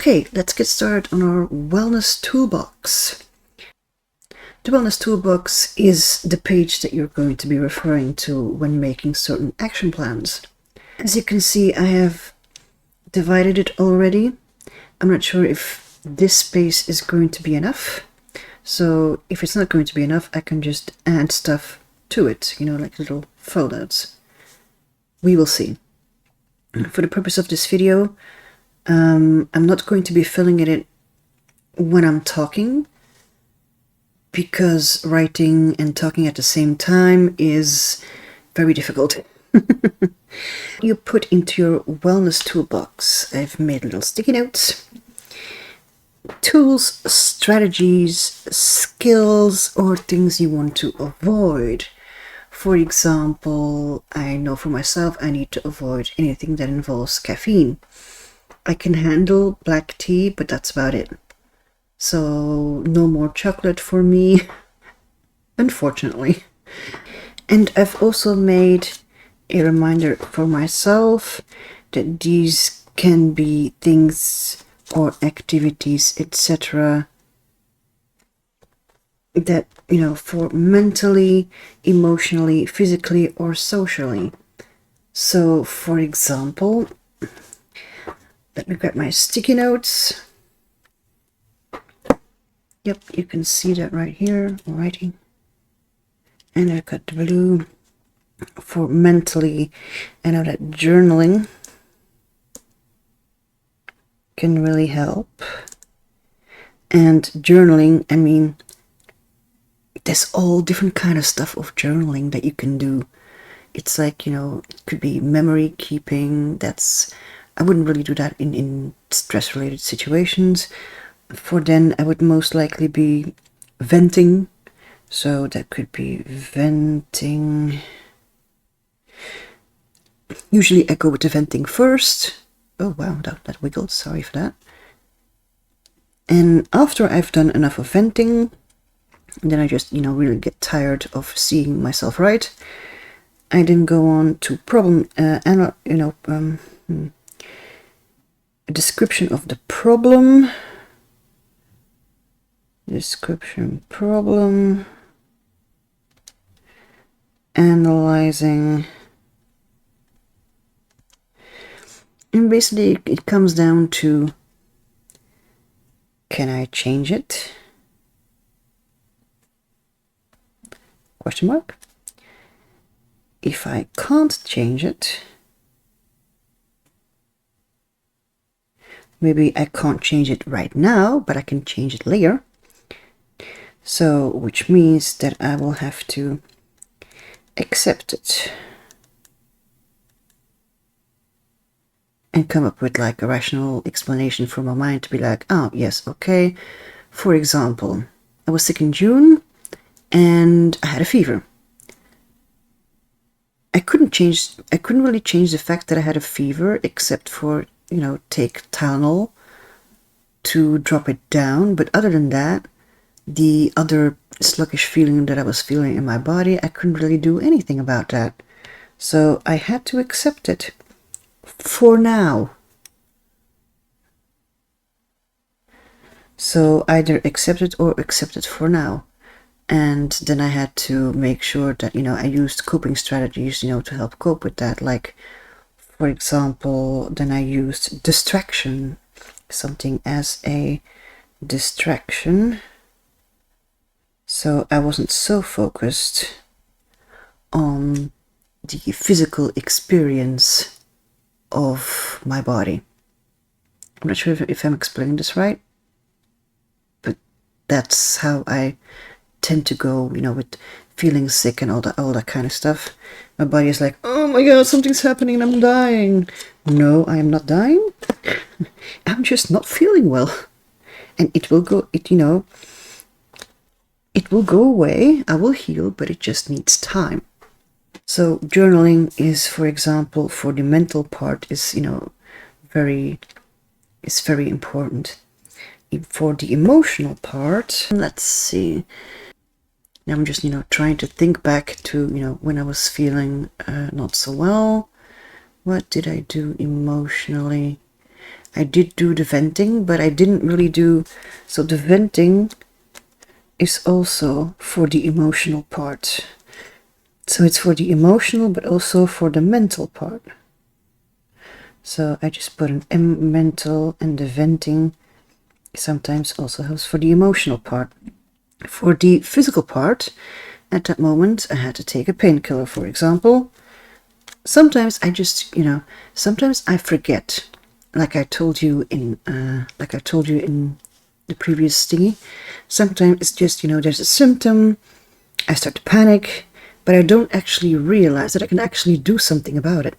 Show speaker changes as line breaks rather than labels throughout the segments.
Okay, let's get started on our wellness toolbox. The wellness toolbox is the page that you're going to be referring to when making certain action plans. As you can see, I have divided it already. I'm not sure if this space is going to be enough. So if it's not going to be enough, I can just add stuff to it, like little foldouts. We will see. For the purpose of this video, I'm not going to be filling it in when I'm talking, because writing and talking at the same time is very difficult. You put into your wellness toolbox, I've made little sticky notes, tools, strategies, skills, or things you want to avoid. For example, I know for myself I need to avoid anything that involves caffeine. I can handle black tea, but that's about it. So no more chocolate for me, unfortunately. And I've also made a reminder for myself that these can be things or activities, etc., that, for mentally, emotionally, physically, or socially. So, for example, let me grab my sticky notes. Yep, you can see that right here, writing. And I've got the blue for mentally. I know that journaling can really help. And journaling, I mean, there's all different kind of stuff of journaling that you can do. It's like, it could be memory keeping. I wouldn't really do that in stress-related situations. For then, I would most likely be venting. So that could be venting. Usually I go with the venting first. Oh wow, that wiggled, sorry for that. And after I've done enough of venting, then I just, really get tired of seeing myself write. I then go on to a description of the problem. Description, problem, analyzing. And basically it comes down to, can I change it? Question mark. If I can't change it, maybe I can't change it right now, but I can change it later. So, which means that I will have to accept it and come up with like a rational explanation for my mind to be like, oh yes, okay. For example, I was sick in June and I had a fever. I couldn't really change the fact that I had a fever, except for, take Tylenol to drop it down. But other than that, the other sluggish feeling that I was feeling in my body, I couldn't really do anything about that. So I had to accept it for now. So either accept it or accept it for now. And then I had to make sure that, I used coping strategies, to help cope with that. Like, for example, then I used distraction, something as a distraction. So I wasn't so focused on the physical experience of my body. I'm not sure if I'm explaining this right, but that's how I tend to go, with feeling sick and all that kind of stuff. My body is like, oh my god, something's happening and I'm dying. No, I am not dying. I'm just not feeling well. And it will go, it will go away, I will heal, but it just needs time. So journaling is, for example, for the mental part is, very important. For the emotional part, let's see. Now I'm just, trying to think back to, when I was feeling not so well. What did I do emotionally? I did do the venting, but I didn't really do, so the venting is also for the emotional part. So it's for the emotional, but also for the mental part. So I just put an M mental, and the venting sometimes also helps for the emotional part. For the physical part, at that moment, I had to take a painkiller, for example. Sometimes I just, sometimes I forget, like I told you in the previous thingy. Sometimes it's just, there's a symptom, I start to panic, but I don't actually realize that I can actually do something about it.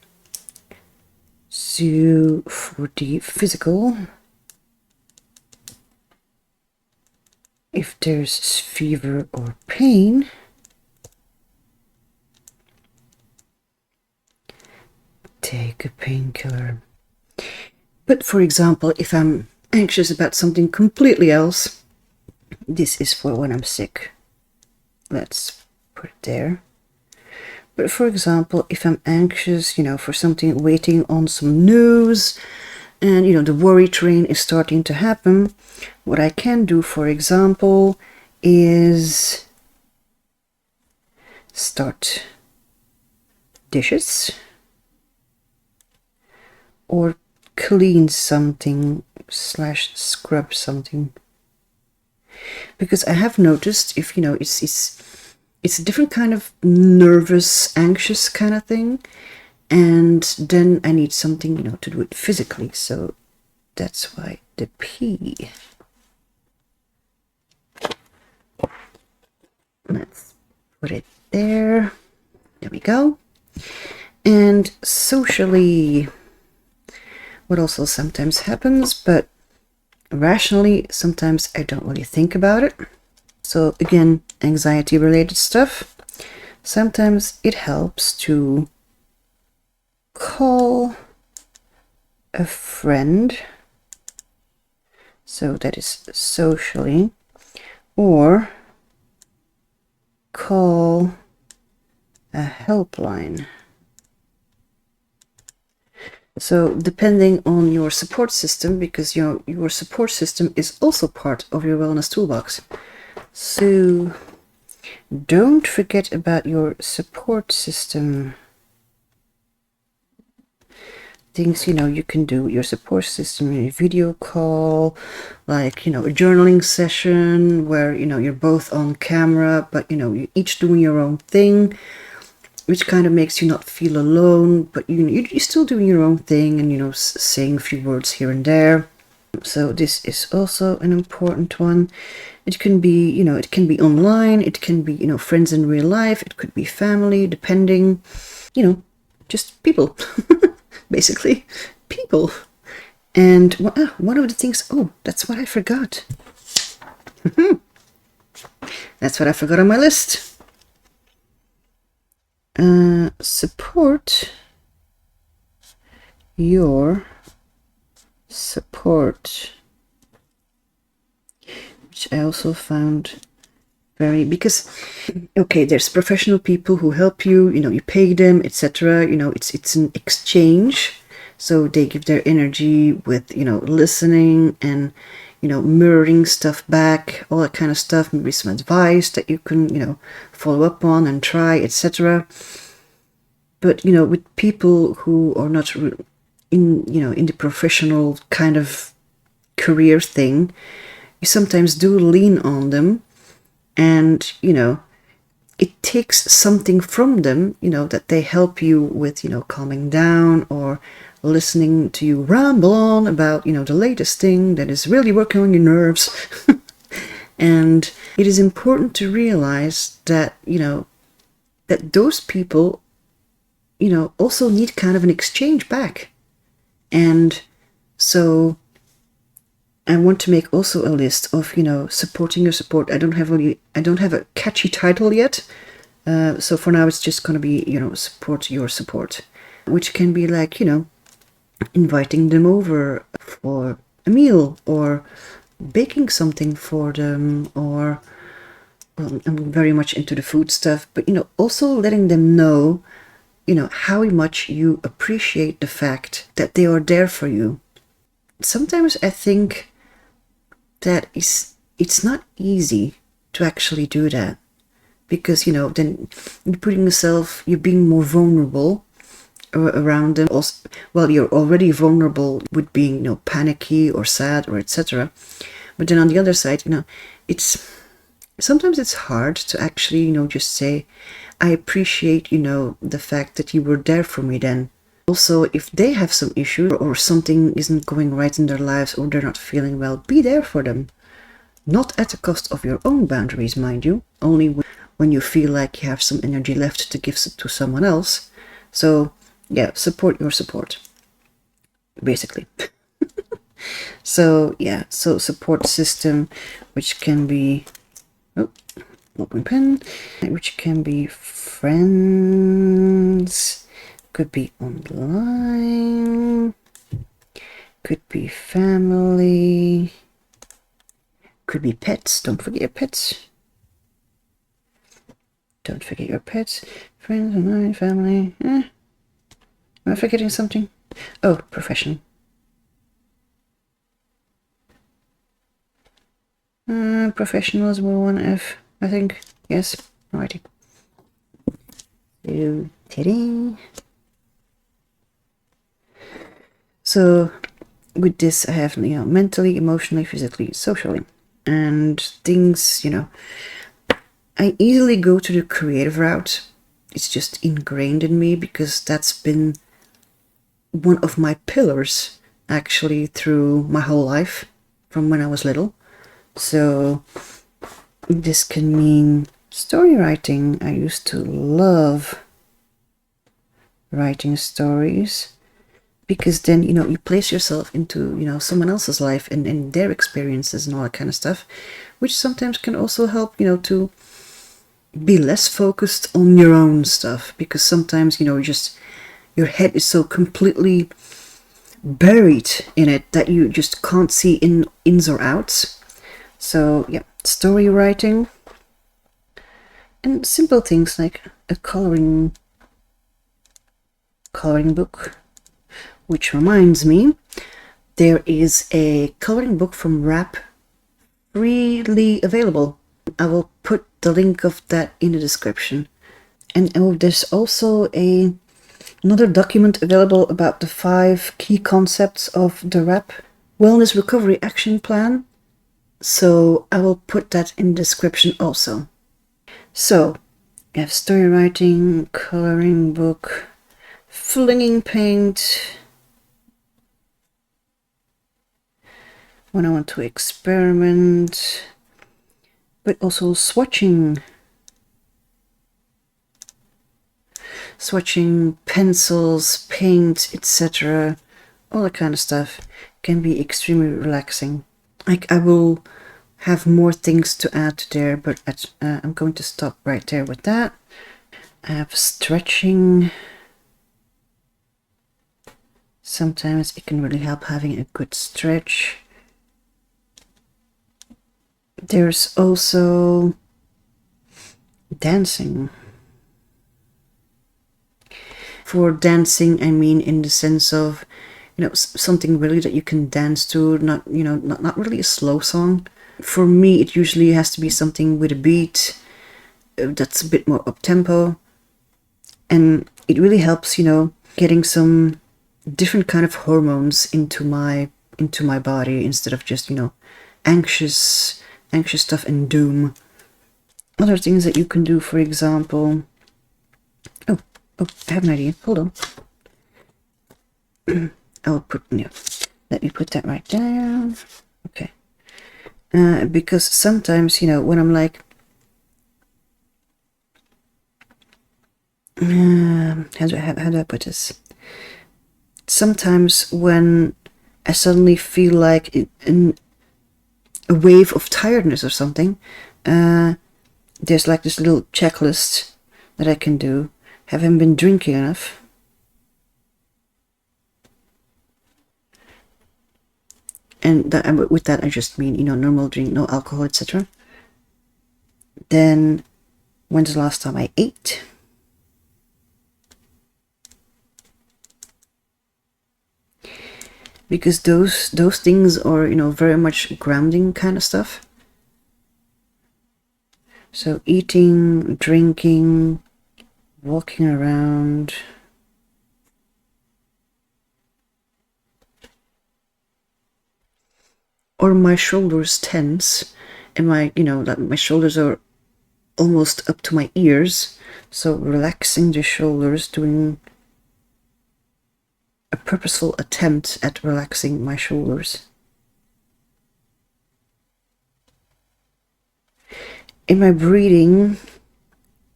So for the physical, if there's fever or pain, take a painkiller. But for example, if I'm anxious about something completely else, this is for when I'm sick. Let's put it there. But for example, if I'm anxious, for something, waiting on some news, and the worry train is starting to happen, what I can do, for example, is start dishes or clean something / scrub something. Because I have noticed, if it's a different kind of nervous, anxious kind of thing, and then I need something, to do it physically. So that's why the P. Let's put it there. There we go. And socially, what also sometimes happens, but rationally, sometimes I don't really think about it. So again, anxiety related stuff. Sometimes it helps to call a friend. So that is socially, or call a helpline. So depending on your support system, because your support system is also part of your wellness toolbox. So don't forget about your support system. Things, you can do your support system in a video call, like, a journaling session where, you're both on camera, but, you're each doing your own thing, which kind of makes you not feel alone, but you're still doing your own thing and, saying a few words here and there. So this is also an important one. It can be, it can be online, it can be, friends in real life, it could be family, depending, just people, basically, people. And one of the things, that's what I forgot. That's what I forgot on my list. Support your support, which I also found very, because okay, there's professional people who help you, you pay them, etc. It's an exchange, so they give their energy with listening and mirroring stuff back, all that kind of stuff, maybe some advice that you can follow up on and try, etc. But with people who are not in the professional kind of career thing, you sometimes do lean on them, and it takes something from them, that they help you with calming down or listening to you ramble on about the latest thing that is really working on your nerves. And it is important to realize that that those people also need kind of an exchange back. And so I want to make also a list of supporting your support. I don't have a catchy title yet, so for now it's just going to be support your support, which can be like inviting them over for a meal, or baking something for them, or I'm very much into the food stuff, but also letting them know how much you appreciate the fact that they are there for you. sometimes I think that it's not easy to actually do that, because then you're putting yourself, you're being more vulnerable around them. Also, well, you're already vulnerable with being panicky or sad or etc. But then on the other side, it's sometimes it's hard to actually just say, I appreciate the fact that you were there for me then. Also, if they have some issue or something isn't going right in their lives or they're not feeling well, be there for them. Not at the cost of your own boundaries, mind you, only when you feel like you have some energy left to give to someone else. So yeah, support your support, basically. So yeah, so support system, which can be, open pen, which can be friends, could be online, could be family, could be pets. Don't forget your pets. Don't forget your pets. Friends, online, family. Am I forgetting something? Oh, profession. Professionals will 1F, I think. Yes. Alrighty. So, ta-da. So, with this, I have, mentally, emotionally, physically, socially. And things, I easily go to the creative route. It's just ingrained in me because that's been one of my pillars, actually, through my whole life, from when I was little. So this can mean story writing. I used to love writing stories because then, you place yourself into, someone else's life and their experiences and all that kind of stuff, which sometimes can also help, to be less focused on your own stuff, because sometimes, just your head is so completely buried in it that you just can't see ins or outs. So yeah, story writing and simple things like a coloring book, which reminds me, there is a coloring book from Wrap freely available. I will put the link of that in the description. And there's also another document available about the 5 key concepts of the Wrap Wellness Recovery Action Plan. So I will put that in the description also. So you have story writing, coloring book, flinging paint, when I want to experiment, but also swatching pencils, paint, etc. All that kind of stuff can be extremely relaxing. I will have more things to add there, but I'm going to stop right there with that. I have stretching. Sometimes it can really help having a good stretch. There's also dancing. For dancing, I mean in the sense of, something really that you can dance to, not really a slow song. For me, it usually has to be something with a beat that's a bit more up-tempo. And it really helps, getting some different kind of hormones into my body instead of just, anxious stuff and doom. Other things that you can do, for example... Oh, I have an idea. Hold on. I'll put, let me put that right there. Okay. Because sometimes, when I'm like... how do I put this? Sometimes when I suddenly feel like a wave of tiredness or something, there's like this little checklist that I can do. Haven't been drinking enough. And with that I just mean, normal drink, no alcohol, etc. Then, when's the last time I ate? because those things are, you know, very much grounding kind of stuff. So eating, drinking, walking around. Or my shoulders tense, and my, you know, like my shoulders are almost up to my ears. So relaxing the shoulders, doing a purposeful attempt at relaxing my shoulders. In my breathing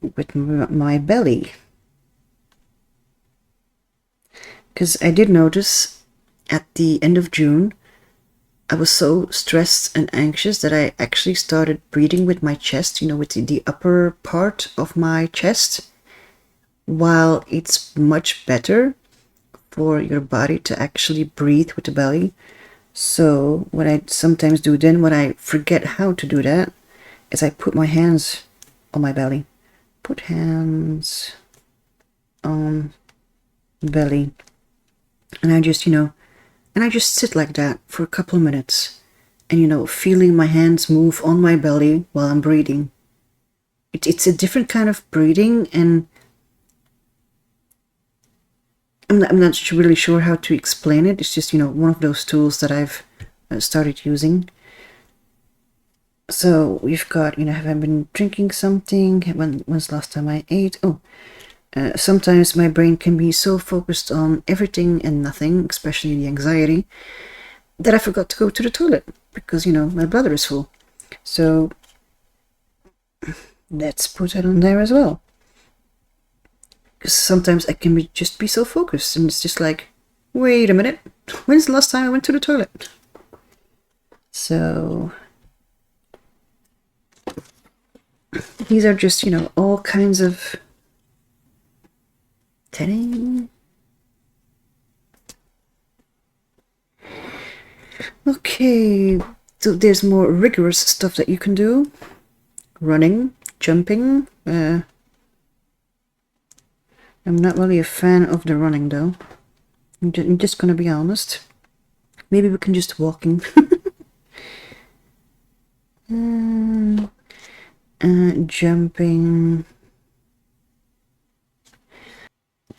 with my belly. Because I did notice at the end of June, I was so stressed and anxious that I actually started breathing with my chest, you know, with the upper part of my chest. While it's much better for your body to actually breathe with the belly. So what I sometimes do then, when I forget how to do that, is I put my hands on my belly. Put hands on belly. And I just, you know, and I just sit like that for a couple of minutes. And, you know, feeling my hands move on my belly while I'm breathing. It's a different kind of breathing, and I'm not really sure how to explain it. It's just, you know, one of those tools that I've started using. So we've got, you know, have I been drinking something? When's the last time I ate? Oh, sometimes my brain can be so focused on everything and nothing, especially the anxiety, that I forgot to go to the toilet because, you know, my bladder is full. So let's put that on there as well. Because sometimes I can just be so focused, and it's just like, wait a minute, when's the last time I went to the toilet? So these are just, you know, all kinds of telling. Okay, so there's more rigorous stuff that you can do. Running, jumping. I'm not really a fan of the running though. I'm just gonna be honest. Maybe we can just walking. Jumping.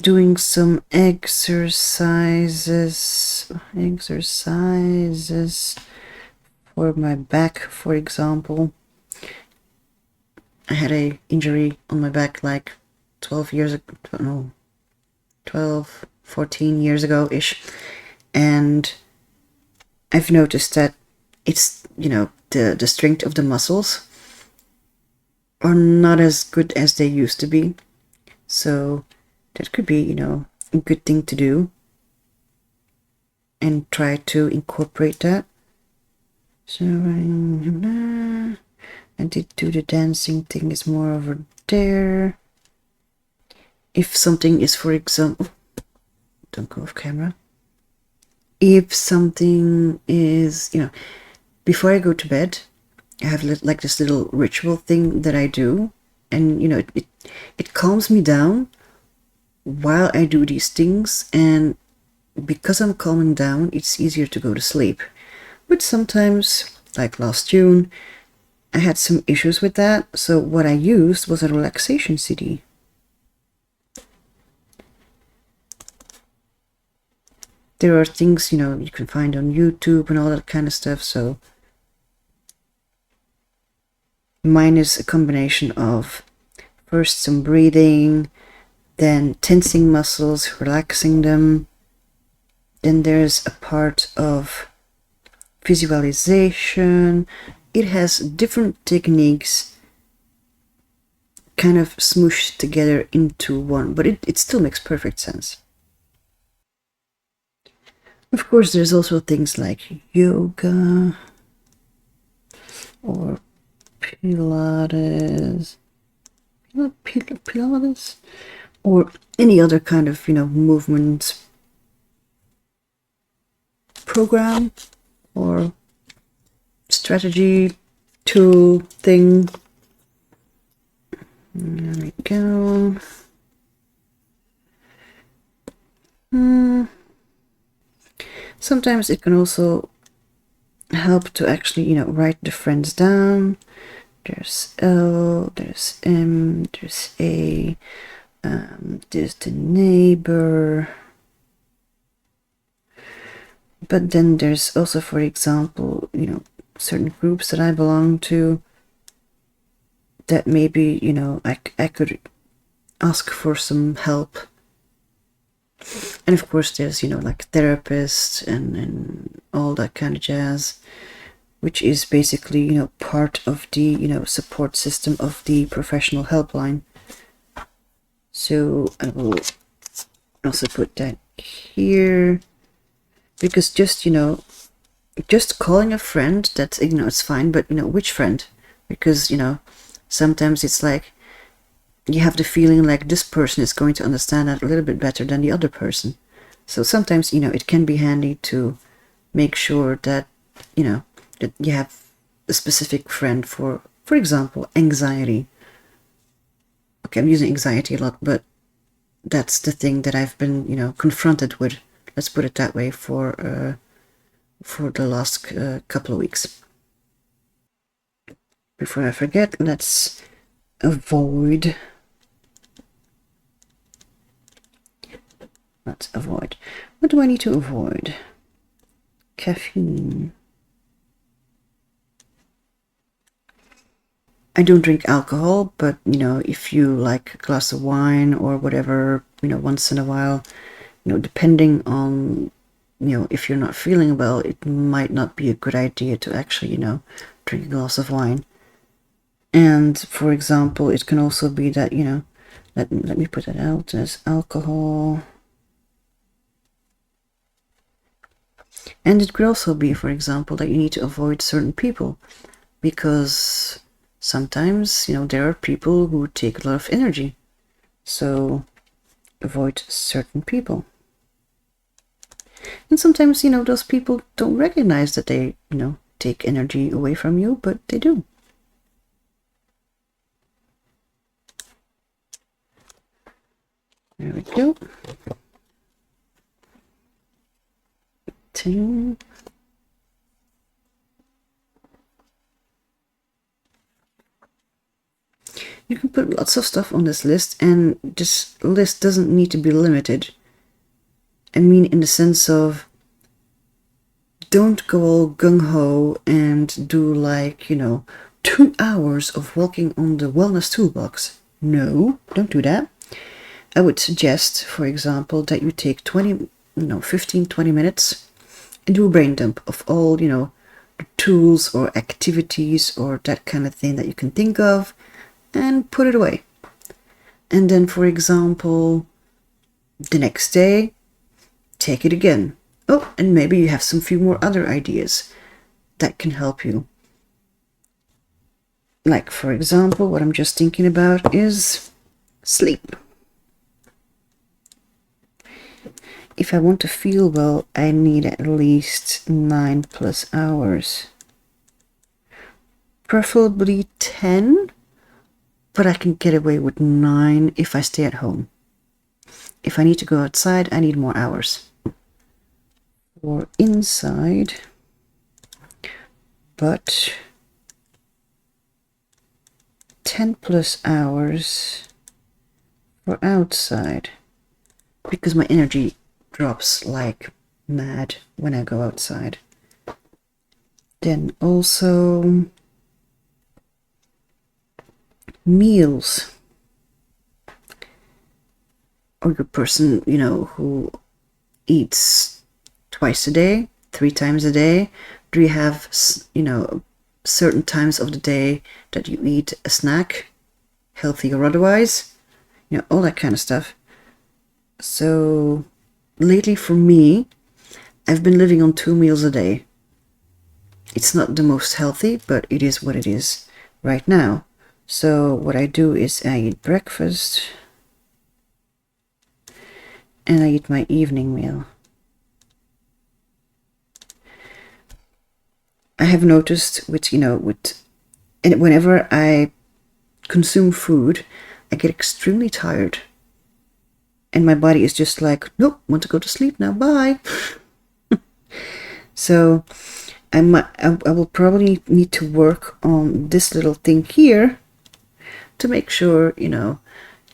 Doing some exercises for my back, for example. I had an injury on my back like 12 years ago, no, 12, 14 years ago-ish. And I've noticed that it's, you know, the strength of the muscles are not as good as they used to be. So that could be, you know, a good thing to do and try to incorporate that. So I did do the dancing thing, is more over there. If something is, for example, don't go off camera. If something is, you know, before I go to bed, I have like this little ritual thing that I do, and, you know, it calms me down while I do these things, and because I'm calming down, it's easier to go to sleep. But sometimes, like last June, I had some issues with that, so what I used was a relaxation CD. There are things, you know, you can find on YouTube and all that kind of stuff, so mine is a combination of first some breathing, then tensing muscles, relaxing them. Then there's a part of visualization. It has different techniques kind of smooshed together into one, but it still makes perfect sense. Of course, there's also things like yoga or Pilates, or any other kind of, you know, movement program or strategy tool thing. There we go. Sometimes it can also help to actually, write the friends down. There's L, there's M, there's A, there's the neighbor. But then there's also, for example, certain groups that I belong to that maybe, I could ask for some help. And of course there's, like therapists and all that kind of jazz, which is basically, part of the, support system of the professional helpline. So I will also put that here, because just calling a friend, that's, it's fine, but, which friend? Because, sometimes it's like, you have the feeling like this person is going to understand that a little bit better than the other person. So sometimes, it can be handy to make sure that, that you have a specific friend for example, anxiety. Okay, I'm using anxiety a lot, but that's the thing that I've been, confronted with. Let's put it that way for the last couple of weeks. Before I forget, let's avoid. Let's avoid. What do I need to avoid? Caffeine. I don't drink alcohol, but, if you like a glass of wine or whatever, once in a while, depending on, if you're not feeling well, it might not be a good idea to actually, drink a glass of wine. And, for example, it can also be that, let me put that out as alcohol. And it could also be, for example, that you need to avoid certain people, because sometimes, there are people who take a lot of energy. So avoid certain people. And sometimes, those people don't recognize that they, take energy away from you, but they do. There we go. 10. You can put lots of stuff on this list, and this list doesn't need to be limited. I mean, in the sense of, don't go all gung-ho and do like, 2 hours of walking on the wellness toolbox. No, don't do that. I would suggest, for example, that you take 15-20 minutes and do a brain dump of all, the tools or activities or that kind of thing that you can think of, and put it away. And then, for example, the next day, take it again. Oh, and maybe you have some few more other ideas that can help you. Like, for example, what I'm just thinking about is sleep. If I want to feel well, I need at least 9+ hours. Preferably 10, but I can get away with 9 if I stay at home. If I need to go outside, I need more hours. For inside, but 10+ hours for outside, because my energy drops like mad when I go outside. Then also meals. Or your person, who eats twice a day, 3 times a day. Do you have, certain times of the day that you eat a snack, healthy or otherwise? All that kind of stuff. So lately for me, I've been living on 2 meals a day. It's not the most healthy, but it is what it is right now. So what I do is I eat breakfast and I eat my evening meal. I have noticed and whenever I consume food, I get extremely tired. And my body is just like, nope, want to go to sleep now, bye. So I will probably need to work on this little thing here to make sure, you know,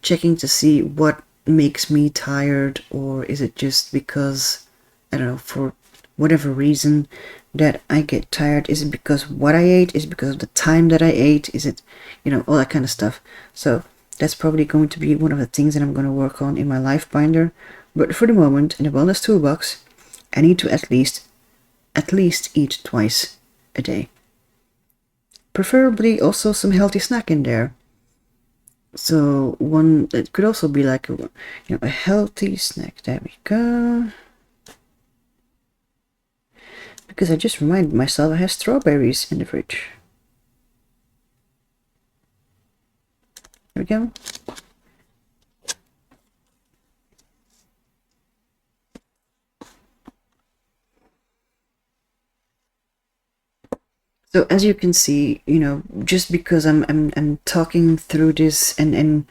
checking to see what makes me tired, or is it just because, I don't know, for whatever reason that I get tired. Is it because what I ate? Is it because of the time that I ate? Is it, you know, all that kind of stuff. So that's probably going to be one of the things that I'm going to work on in my life binder. But for the moment, in the wellness toolbox, I need to at least eat twice a day. Preferably also some healthy snack in there. So one, it could also be like a healthy snack. There we go. Because I just reminded myself I have strawberries in the fridge. There we go. So as you can see, you know, just because I'm talking through this and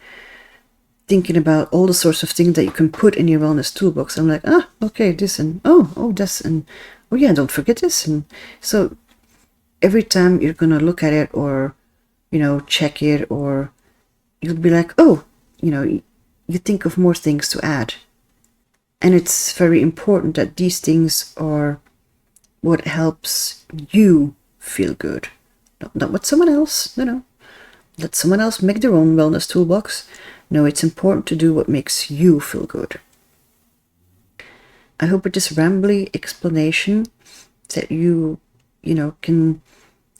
thinking about all the sorts of things that you can put in your wellness toolbox, I'm like, okay, this, and oh this, and oh yeah, don't forget this. And so every time you're gonna look at it, or, you know, check it, or you'll be like, oh, you know, you think of more things to add. And it's very important that these things are what helps you feel good, not what someone else, let someone else make their own wellness toolbox. No, it's important to do what makes you feel good. I hope with this rambly explanation that you know, can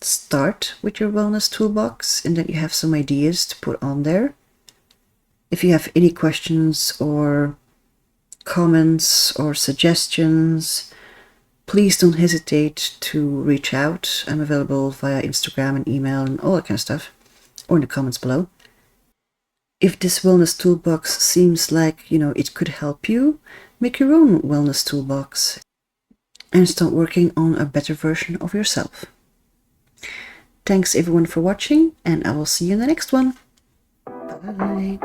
start with your wellness toolbox and that you have some ideas to put on there. If you have any questions or comments or suggestions, please don't hesitate to reach out. I'm available via Instagram and email and all that kind of stuff, or in the comments below. If this wellness toolbox seems like, you know, it could help you, make your own wellness toolbox and start working on a better version of yourself. Thanks everyone for watching, and I will see you in the next one. Bye.